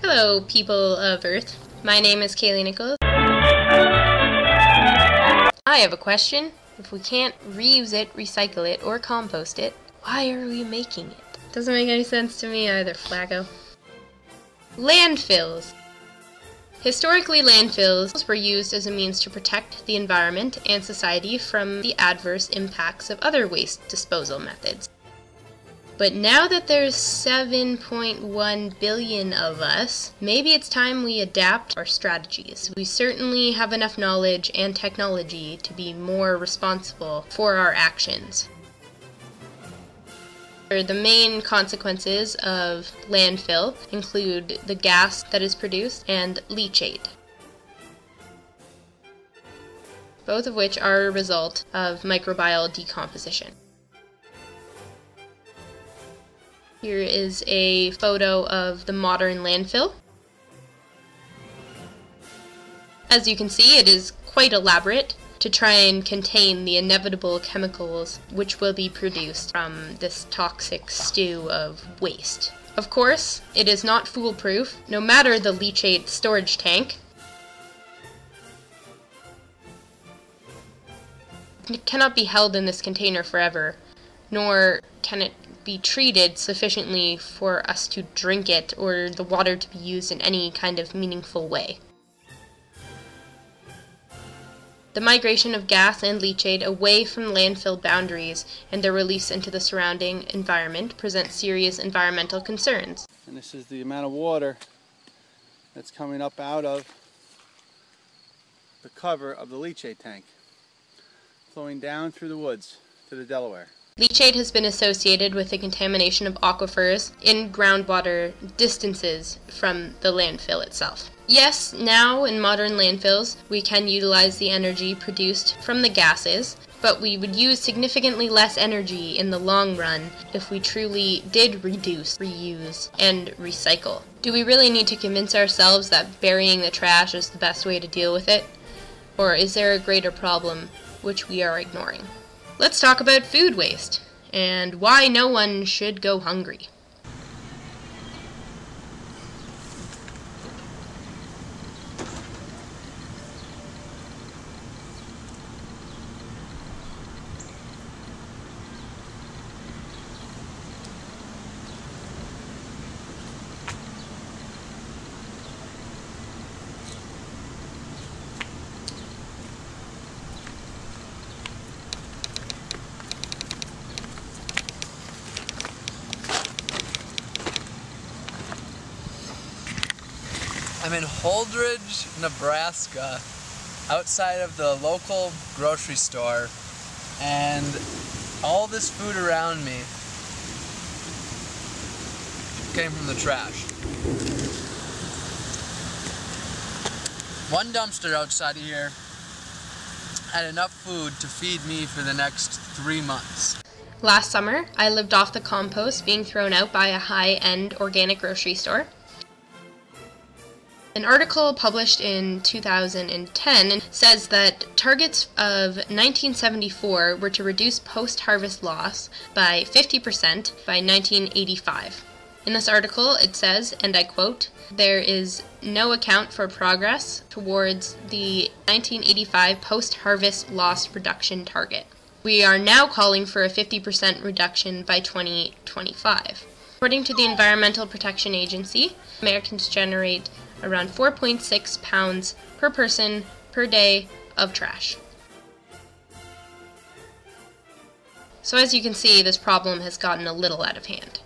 Hello, people of Earth. My name is Kaylee Nichols. I have a question. If we can't reuse it, recycle it, or compost it, why are we making it? Doesn't make any sense to me either, Flacco. Landfills. Historically, landfills were used as a means to protect the environment and society from the adverse impacts of other waste disposal methods. But now that there's 7.1 billion of us, maybe it's time we adapt our strategies. We certainly have enough knowledge and technology to be more responsible for our actions. The main consequences of landfill include the gas that is produced and leachate, both of which are a result of microbial decomposition. Here is a photo of the modern landfill. As you can see, it is quite elaborate to try and contain the inevitable chemicals which will be produced from this toxic stew of waste. Of course, it is not foolproof, no matter the leachate storage tank. It cannot be held in this container forever, nor can it be treated sufficiently for us to drink it or the water to be used in any kind of meaningful way. The migration of gas and leachate away from landfill boundaries and their release into the surrounding environment presents serious environmental concerns. And this is the amount of water that's coming up out of the cover of the leachate tank, flowing down through the woods to the Delaware. Leachate has been associated with the contamination of aquifers in groundwater distances from the landfill itself. Yes, now in modern landfills we can utilize the energy produced from the gases, but we would use significantly less energy in the long run if we truly did reduce, reuse, and recycle. Do we really need to convince ourselves that burying the trash is the best way to deal with it? Or is there a greater problem which we are ignoring? Let's talk about food waste and why no one should go hungry. I'm in Holdridge, Nebraska, outside of the local grocery store, and all this food around me came from the trash. One dumpster outside of here had enough food to feed me for the next 3 months. Last summer, I lived off the compost being thrown out by a high-end organic grocery store. An article published in 2010 says that targets of 1974 were to reduce post-harvest loss by 50% by 1985. In this article it says, and I quote, "There is no account for progress towards the 1985 post-harvest loss reduction target. We are now calling for a 50% reduction by 2025. According to the Environmental Protection Agency, Americans generate around 4.6 pounds per person per day of trash. So as you can see, this problem has gotten a little out of hand.